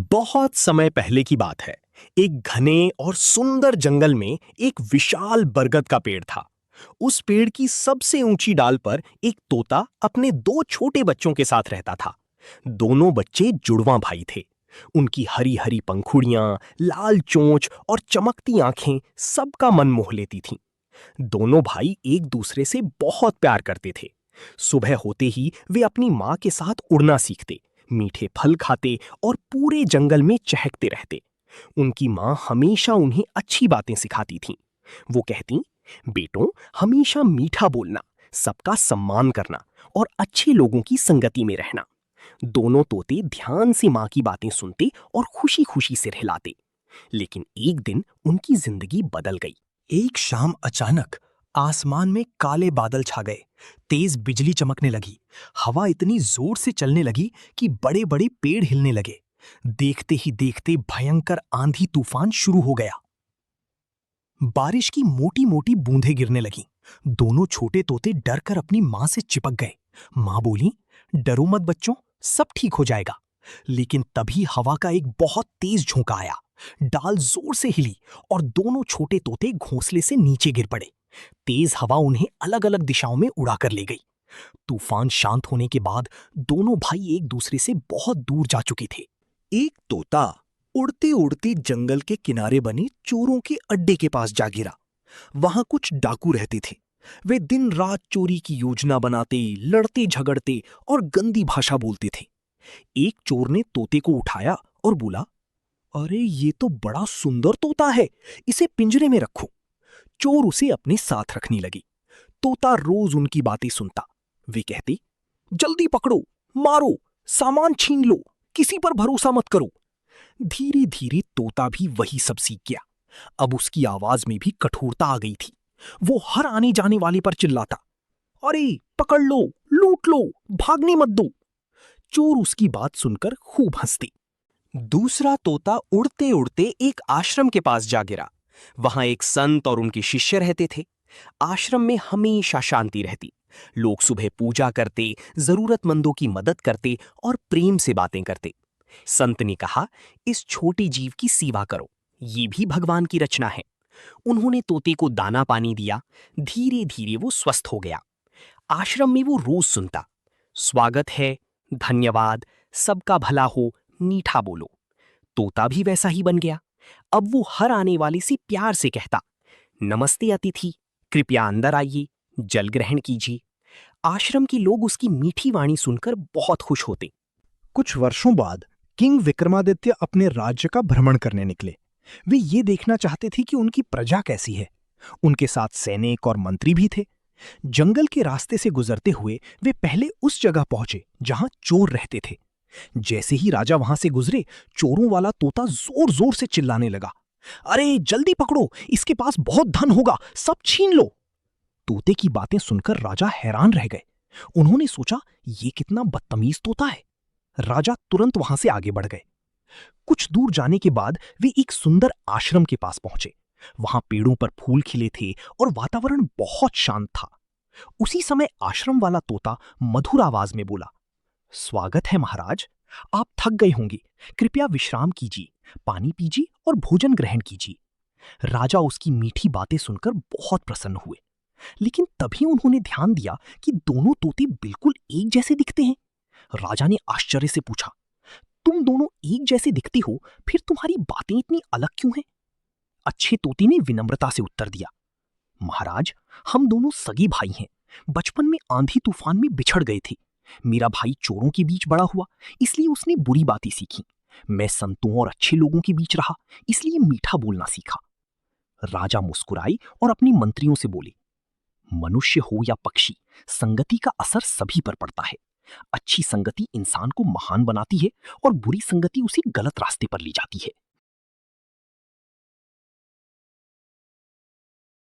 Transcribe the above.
बहुत समय पहले की बात है। एक घने और सुंदर जंगल में एक विशाल बरगद का पेड़ था। उस पेड़ की सबसे ऊंची डाल पर एक तोता अपने दो छोटे बच्चों के साथ रहता था। दोनों बच्चे जुड़वां भाई थे। उनकी हरी हरी पंखुड़ियां, लाल चोंच और चमकती आंखें सबका मन मोह लेती थीं। दोनों भाई एक दूसरे से बहुत प्यार करते थे। सुबह होते ही वे अपनी माँ के साथ उड़ना सीखते, मीठे फल खाते और पूरे जंगल में चहकते रहते। उनकी माँ हमेशा उन्हें अच्छी बातें सिखाती थीं। वो कहती, बेटों, हमेशा मीठा बोलना, सबका सम्मान करना और अच्छे लोगों की संगति में रहना। दोनों तोते ध्यान से माँ की बातें सुनते और खुशी खुशी सिर हिलाते। लेकिन एक दिन उनकी जिंदगी बदल गई। एक शाम अचानक आसमान में काले बादल छा गए। तेज बिजली चमकने लगी। हवा इतनी जोर से चलने लगी कि बड़े बड़े पेड़ हिलने लगे। देखते ही देखते भयंकर आंधी तूफान शुरू हो गया। बारिश की मोटी मोटी बूंदें गिरने लगीं। दोनों छोटे तोते डर कर अपनी माँ से चिपक गए। माँ बोली, डरो मत बच्चों, सब ठीक हो जाएगा। लेकिन तभी हवा का एक बहुत तेज झोंका आया। डाल जोर से हिली और दोनों छोटे तोते घोंसले से नीचे गिर पड़े। तेज हवा उन्हें अलग अलग दिशाओं में उड़ाकर ले गई। तूफान शांत होने के बाद दोनों भाई एक दूसरे से बहुत दूर जा चुके थे। एक तोता उड़ते उड़ते जंगल के किनारे बने चोरों के अड्डे के पास जा गिरा। वहां कुछ डाकू रहते थे। वे दिन रात चोरी की योजना बनाते, लड़ते झगड़ते और गंदी भाषा बोलते थे। एक चोर ने तोते को उठाया और बोला, अरे ये तो बड़ा सुंदर तोता है, इसे पिंजरे में रखो। चोर उसे अपने साथ रखने लगे। तोता रोज उनकी बातें सुनता। वे कहते, जल्दी पकड़ो, मारो, सामान छीन लो, किसी पर भरोसा मत करो। धीरे धीरे तोता भी वही सब सीख गया। अब उसकी आवाज में भी कठोरता आ गई थी। वो हर आने जाने वाले पर चिल्लाता, अरे पकड़ लो, लूट लो, भागने मत दो। चोर उसकी बात सुनकर खूब हंसते। दूसरा तोता उड़ते उड़ते एक आश्रम के पास जा गिरा। वहां एक संत और उनके शिष्य रहते थे। आश्रम में हमेशा शांति रहती। लोग सुबह पूजा करते, जरूरतमंदों की मदद करते और प्रेम से बातें करते। संत ने कहा, इस छोटी जीव की सेवा करो, ये भी भगवान की रचना है। उन्होंने तोते को दाना पानी दिया। धीरे धीरे वो स्वस्थ हो गया। आश्रम में वो रोज सुनता, स्वागत है, धन्यवाद, सबका भला हो, मीठा बोलो। तोता भी वैसा ही बन गया। अब वो हर आने वाले से प्यार से कहता, नमस्ते अतिथि, कृपया अंदर आइए, जल ग्रहण कीजिए। आश्रम के लोग उसकी मीठी वाणी सुनकर बहुत खुश होते। कुछ वर्षों बाद किंग विक्रमादित्य अपने राज्य का भ्रमण करने निकले। वे ये देखना चाहते थे कि उनकी प्रजा कैसी है। उनके साथ सैनिक और मंत्री भी थे। जंगल के रास्ते से गुजरते हुए वे पहले उस जगह पहुंचे जहां चोर रहते थे। जैसे ही राजा वहां से गुजरे, चोरों वाला तोता जोर जोर से चिल्लाने लगा, अरे जल्दी पकड़ो, इसके पास बहुत धन होगा, सब छीन लो। तोते की बातें सुनकर राजा हैरान रह गए। उन्होंने सोचा, ये कितना बदतमीज तोता है। राजा तुरंत वहां से आगे बढ़ गए। कुछ दूर जाने के बाद वे एक सुंदर आश्रम के पास पहुंचे। वहां पेड़ों पर फूल खिले थे और वातावरण बहुत शांत था। उसी समय आश्रम वाला तोता मधुर आवाज में बोला, स्वागत है महाराज, आप थक गए होंगे, कृपया विश्राम कीजिए, पानी पीजिए और भोजन ग्रहण कीजिए। राजा उसकी मीठी बातें सुनकर बहुत प्रसन्न हुए। लेकिन तभी उन्होंने ध्यान दिया कि दोनों तोते बिल्कुल एक जैसे दिखते हैं। राजा ने आश्चर्य से पूछा, तुम दोनों एक जैसे दिखते हो, फिर तुम्हारी बातें इतनी अलग क्यों हैं? अच्छे तोते ने विनम्रता से उत्तर दिया, महाराज, हम दोनों सगे भाई हैं। बचपन में आंधी तूफान में बिछड़ गए थे। मेरा भाई चोरों के बीच बड़ा हुआ, इसलिए उसने बुरी बातें सीखी। मैं संतों और अच्छे लोगों के बीच रहा, इसलिए मीठा बोलना सीखा। राजा मुस्कुराए और अपने मंत्रियों से बोले, मनुष्य हो या पक्षी, संगति का असर सभी पर पड़ता है। अच्छी संगति इंसान को महान बनाती है और बुरी संगति उसे गलत रास्ते पर ले जाती है।